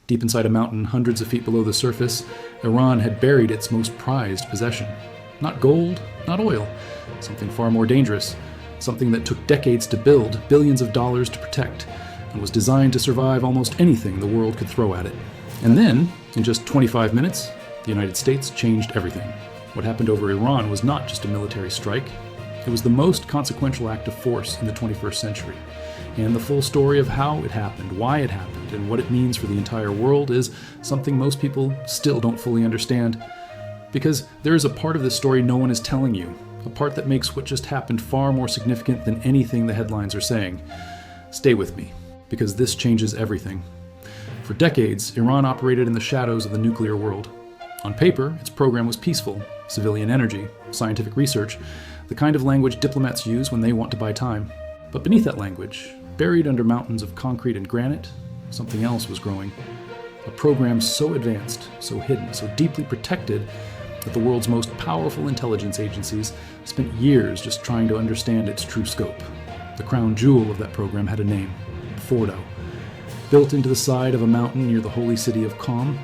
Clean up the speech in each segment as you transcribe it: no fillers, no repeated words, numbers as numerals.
Deep inside a mountain, hundreds of feet below the surface, Iran had buried its most prized possession. Not gold, not oil, something far more dangerous, something that took decades to build, billions of dollars to protect, and was designed to survive almost anything the world could throw at it. And then, in just 25 minutes, the United States changed everything. What happened over Iran was not just a military strike. It was the most consequential act of force in the 21st century. And the full story of how it happened, why it happened, and what it means for the entire world is something most people still don't fully understand. Because there is a part of this story no one is telling you, a part that makes what just happened far more significant than anything the headlines are saying. Stay with me, because this changes everything. For decades, Iran operated in the shadows of the nuclear world. On paper, its program was peaceful, civilian energy, scientific research, the kind of language diplomats use when they want to buy time. But beneath that language, buried under mountains of concrete and granite, something else was growing. A program so advanced, so hidden, so deeply protected that the world's most powerful intelligence agencies spent years just trying to understand its true scope. The crown jewel of that program had a name, Fordo. Built into the side of a mountain near the holy city of Qom,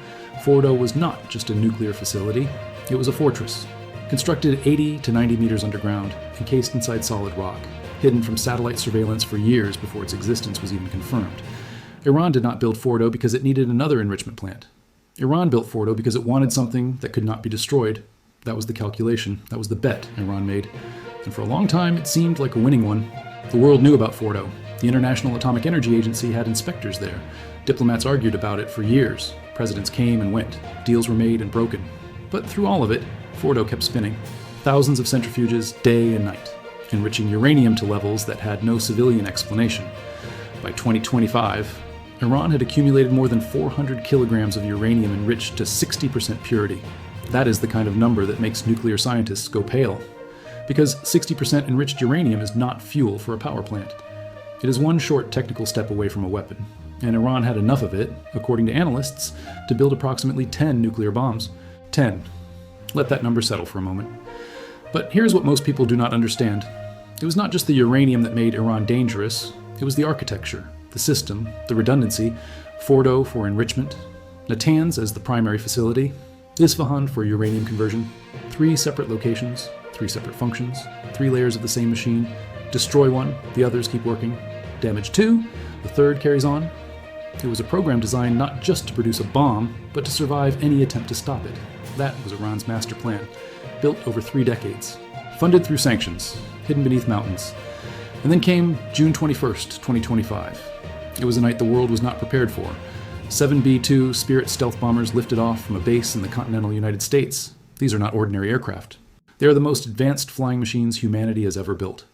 Fordo was not just a nuclear facility, it was a fortress. Constructed 80 to 90 meters underground, encased inside solid rock, hidden from satellite surveillance for years before its existence was even confirmed. Iran did not build Fordo because it needed another enrichment plant. Iran built Fordo because it wanted something that could not be destroyed. That was the calculation, that was the bet Iran made. And for a long time, it seemed like a winning one. The world knew about Fordo. The International Atomic Energy Agency had inspectors there. Diplomats argued about it for years. Presidents came and went. Deals were made and broken. But through all of it, Fordo kept spinning. Thousands of centrifuges, day and night, enriching uranium to levels that had no civilian explanation. By 2025, Iran had accumulated more than 400 kilograms of uranium enriched to 60% purity. That is the kind of number that makes nuclear scientists go pale. Because 60% enriched uranium is not fuel for a power plant. It is one short technical step away from a weapon, and Iran had enough of it, according to analysts, to build approximately 10 nuclear bombs. 10. Let that number settle for a moment. But here's what most people do not understand. It was not just the uranium that made Iran dangerous, it was the architecture, the system, the redundancy, Fordo for enrichment, Natanz as the primary facility, Isfahan for uranium conversion, 3 separate locations, 3 separate functions, 3 layers of the same machine. Destroy one, the others keep working. Damage 2, the third carries on. It was a program designed not just to produce a bomb, but to survive any attempt to stop it. That was Iran's master plan, built over 3 decades, funded through sanctions, hidden beneath mountains. And then came June 21st, 2025. It was a night the world was not prepared for. 7 B-2 Spirit stealth bombers lifted off from a base in the continental United States. These are not ordinary aircraft. They are the most advanced flying machines humanity has ever built,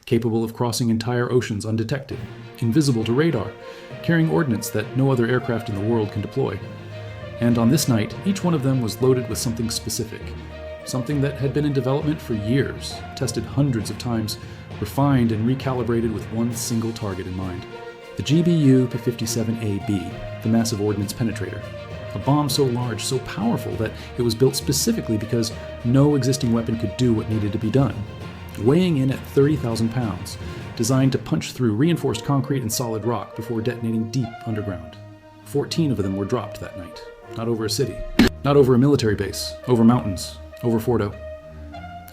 capable of crossing entire oceans undetected, invisible to radar, carrying ordnance that no other aircraft in the world can deploy. And on this night, each one of them was loaded with something specific, something that had been in development for years, tested hundreds of times, refined and recalibrated with one single target in mind. The GBU-57AB, the Massive Ordnance Penetrator. A bomb so large, so powerful that it was built specifically because no existing weapon could do what needed to be done. Weighing in at 30,000 pounds, designed to punch through reinforced concrete and solid rock before detonating deep underground. 14 of them were dropped that night. Not over a city, not over a military base, over mountains, over Fordo.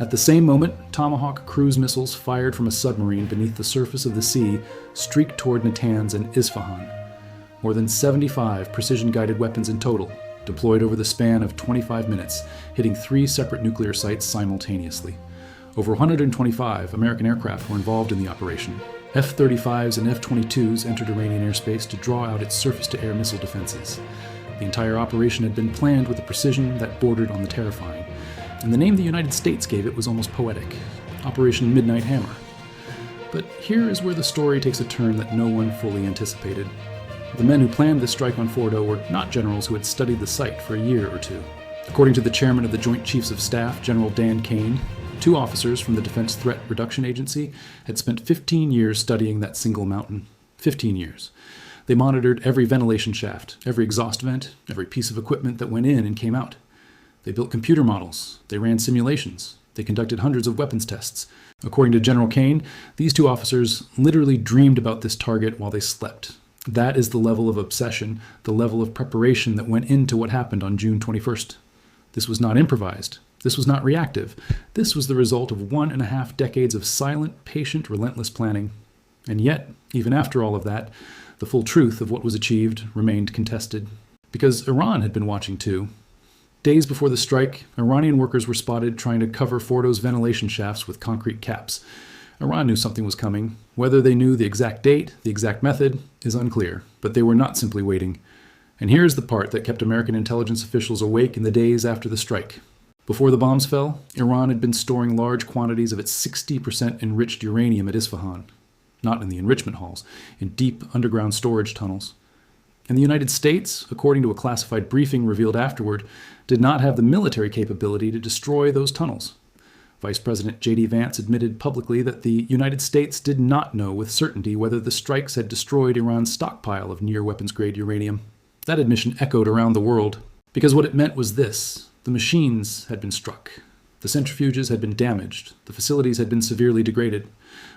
At the same moment, Tomahawk cruise missiles fired from a submarine beneath the surface of the sea streaked toward Natanz and Isfahan. More than 75 precision-guided weapons in total, deployed over the span of 25 minutes, hitting 3 separate nuclear sites simultaneously. Over 125 American aircraft were involved in the operation. F-35s and F-22s entered Iranian airspace to draw out its surface-to-air missile defenses. The entire operation had been planned with a precision that bordered on the terrifying, and the name the United States gave it was almost poetic, Operation Midnight Hammer. But here is where the story takes a turn that no one fully anticipated. The men who planned this strike on Fordo were not generals who had studied the site for a year or two. According to the chairman of the Joint Chiefs of Staff, General Dan Kane, 2 officers from the Defense Threat Reduction Agency had spent 15 years studying that single mountain. 15 years. They monitored every ventilation shaft, every exhaust vent, every piece of equipment that went in and came out. They built computer models. They ran simulations. They conducted hundreds of weapons tests. According to General Kane, these 2 officers literally dreamed about this target while they slept. That is the level of obsession, the level of preparation that went into what happened on June 21st. This was not improvised. This was not reactive. This was the result of 1.5 decades of silent, patient, relentless planning. And yet, even after all of that, the full truth of what was achieved remained contested. Because Iran had been watching too. Days before the strike, Iranian workers were spotted trying to cover Fordo's ventilation shafts with concrete caps. Iran knew something was coming. Whether they knew the exact date, the exact method, is unclear. But they were not simply waiting. And here's the part that kept American intelligence officials awake in the days after the strike. Before the bombs fell, Iran had been storing large quantities of its 60% enriched uranium at Isfahan. Not in the enrichment halls, in deep underground storage tunnels. And the United States, according to a classified briefing revealed afterward, did not have the military capability to destroy those tunnels. Vice President J.D. Vance admitted publicly that the United States did not know with certainty whether the strikes had destroyed Iran's stockpile of near-weapons-grade uranium. That admission echoed around the world, because what it meant was this. The machines had been struck. The centrifuges had been damaged. The facilities had been severely degraded.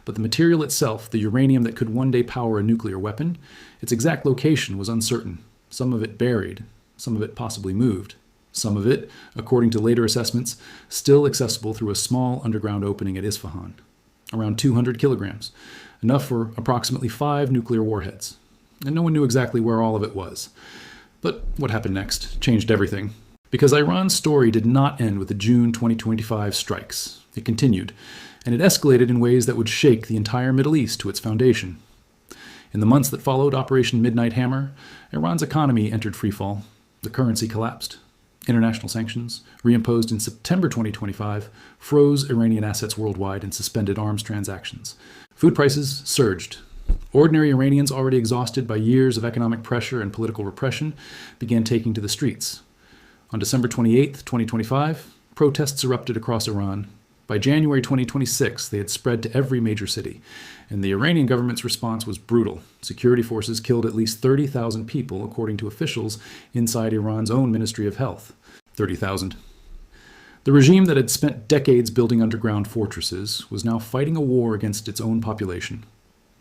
But the material itself, the uranium that could one day power a nuclear weapon, its exact location was uncertain. Some of it buried. Some of it possibly moved. Some of it, according to later assessments, still accessible through a small underground opening at Isfahan. Around 200 kilograms. Enough for approximately 5 nuclear warheads. And no one knew exactly where all of it was. But what happened next changed everything. Because Iran's story did not end with the June 2025 strikes. It continued, and it escalated in ways that would shake the entire Middle East to its foundation. In the months that followed Operation Midnight Hammer, Iran's economy entered freefall. The currency collapsed. International sanctions, reimposed in September 2025, froze Iranian assets worldwide and suspended arms transactions. Food prices surged. Ordinary Iranians, already exhausted by years of economic pressure and political repression, began taking to the streets. On December 28, 2025, protests erupted across Iran. By January 2026, they had spread to every major city, and the Iranian government's response was brutal. Security forces killed at least 30,000 people, according to officials inside Iran's own Ministry of Health. 30,000. The regime that had spent decades building underground fortresses was now fighting a war against its own population.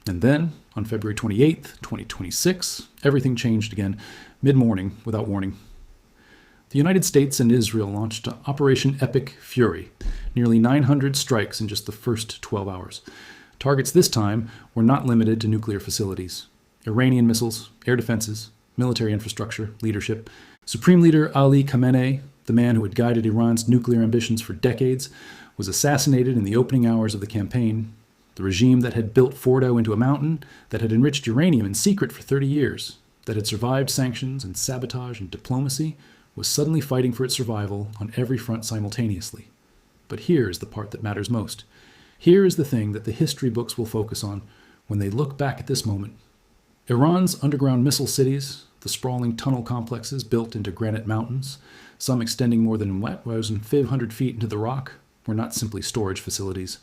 And then, on February 28, 2026, everything changed again, mid-morning, without warning. The United States and Israel launched Operation Epic Fury, nearly 900 strikes in just the first 12 hours. Targets this time were not limited to nuclear facilities. Iranian missiles, air defenses, military infrastructure, leadership. Supreme Leader Ali Khamenei, the man who had guided Iran's nuclear ambitions for decades, was assassinated in the opening hours of the campaign. The regime that had built Fordo into a mountain, that had enriched uranium in secret for 30 years, that had survived sanctions and sabotage and diplomacy, was suddenly fighting for its survival on every front simultaneously. But here is the part that matters most. Here is the thing that the history books will focus on when they look back at this moment. Iran's underground missile cities, the sprawling tunnel complexes built into granite mountains, some extending more than 1,500 feet into the rock, were not simply storage facilities.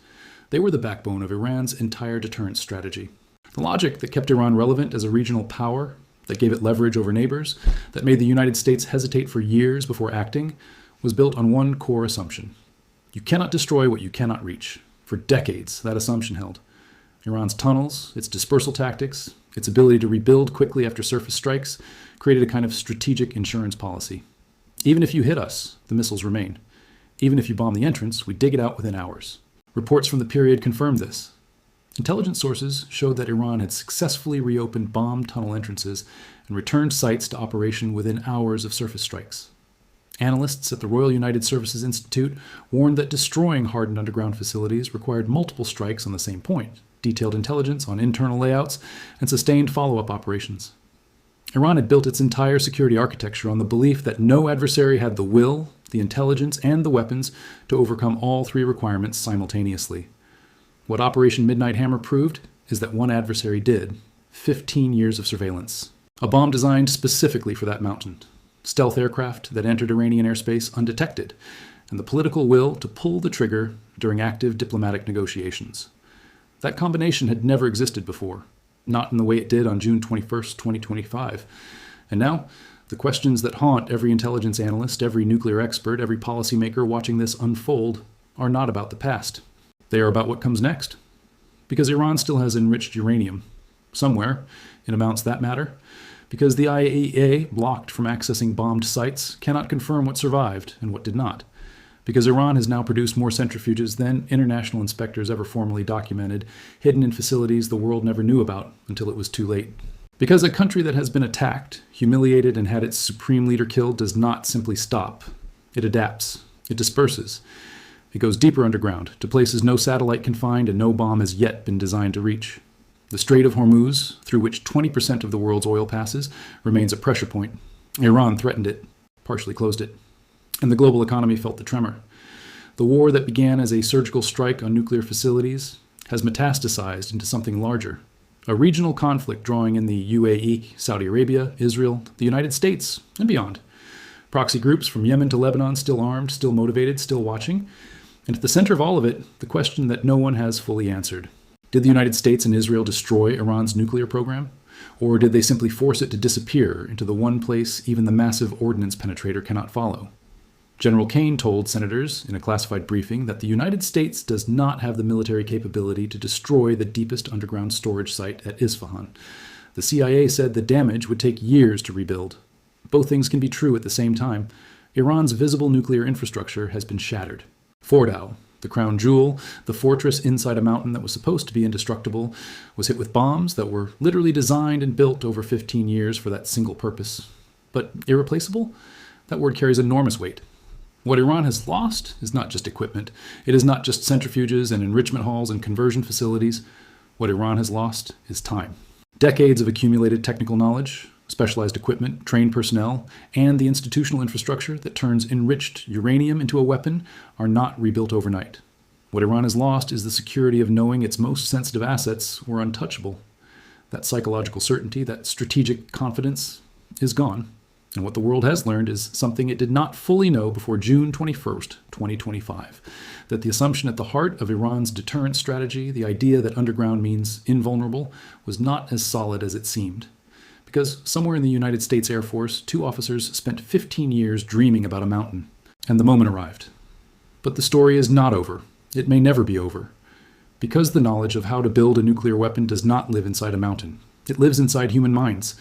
They were the backbone of Iran's entire deterrence strategy. The logic that kept Iran relevant as a regional power, that gave it leverage over neighbors, that made the United States hesitate for years before acting, was built on one core assumption. You cannot destroy what you cannot reach. For decades, that assumption held. Iran's tunnels, its dispersal tactics, its ability to rebuild quickly after surface strikes, created a kind of strategic insurance policy. Even if you hit us, the missiles remain. Even if you bomb the entrance, we dig it out within hours. Reports from the period confirmed this. Intelligence sources showed that Iran had successfully reopened bombed tunnel entrances and returned sites to operation within hours of surface strikes. Analysts at the Royal United Services Institute warned that destroying hardened underground facilities required multiple strikes on the same point, detailed intelligence on internal layouts, and sustained follow-up operations. Iran had built its entire security architecture on the belief that no adversary had the will, the intelligence, and the weapons to overcome all three requirements simultaneously. What Operation Midnight Hammer proved is that one adversary did. 15 years of surveillance. A bomb designed specifically for that mountain. Stealth aircraft that entered Iranian airspace undetected, and the political will to pull the trigger during active diplomatic negotiations. That combination had never existed before, not in the way it did on June 21st, 2025. And now, the questions that haunt every intelligence analyst, every nuclear expert, every policymaker watching this unfold are not about the past. They are about what comes next. Because Iran still has enriched uranium, somewhere, in amounts that matter, because the IAEA, blocked from accessing bombed sites, cannot confirm what survived and what did not, because Iran has now produced more centrifuges than international inspectors ever formally documented, hidden in facilities the world never knew about until it was too late. Because a country that has been attacked, humiliated, and had its supreme leader killed does not simply stop. It adapts. It disperses. It goes deeper underground, to places no satellite can find and no bomb has yet been designed to reach. The Strait of Hormuz, through which 20% of the world's oil passes, remains a pressure point. Iran threatened it, partially closed it. And the global economy felt the tremor. The war that began as a surgical strike on nuclear facilities has metastasized into something larger. A regional conflict drawing in the UAE, Saudi Arabia, Israel, the United States, and beyond. Proxy groups from Yemen to Lebanon still armed, still motivated, still watching. And at the center of all of it, the question that no one has fully answered. Did the United States and Israel destroy Iran's nuclear program? Or did they simply force it to disappear into the one place even the massive ordnance penetrator cannot follow? General Kane told senators in a classified briefing that the United States does not have the military capability to destroy the deepest underground storage site at Isfahan. The CIA said the damage would take years to rebuild. Both things can be true at the same time. Iran's visible nuclear infrastructure has been shattered. Fordow, the crown jewel, the fortress inside a mountain that was supposed to be indestructible, was hit with bombs that were literally designed and built over 15 years for that single purpose. But irreplaceable? That word carries enormous weight. What Iran has lost is not just equipment. It is not just centrifuges and enrichment halls and conversion facilities. What Iran has lost is time. Decades of accumulated technical knowledge, specialized equipment, trained personnel, and the institutional infrastructure that turns enriched uranium into a weapon are not rebuilt overnight. What Iran has lost is the security of knowing its most sensitive assets were untouchable. That psychological certainty, that strategic confidence, is gone. And what the world has learned is something it did not fully know before June 21st, 2025. That the assumption at the heart of Iran's deterrent strategy, the idea that underground means invulnerable, was not as solid as it seemed. Because somewhere in the United States Air Force, 2 officers spent 15 years dreaming about a mountain. And the moment arrived. But the story is not over. It may never be over. Because the knowledge of how to build a nuclear weapon does not live inside a mountain. It lives inside human minds.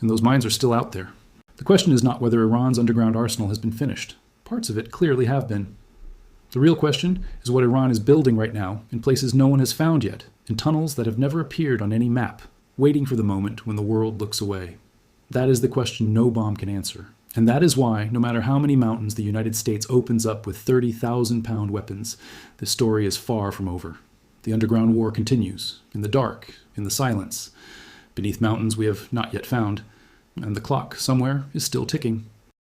And those minds are still out there. The question is not whether Iran's underground arsenal has been finished. Parts of it clearly have been. The real question is what Iran is building right now in places no one has found yet, in tunnels that have never appeared on any map, waiting for the moment when the world looks away. That is the question no bomb can answer. And that is why, no matter how many mountains the United States opens up with 30,000-pound weapons, this story is far from over. The underground war continues, in the dark, in the silence, beneath mountains we have not yet found, and the clock somewhere is still ticking.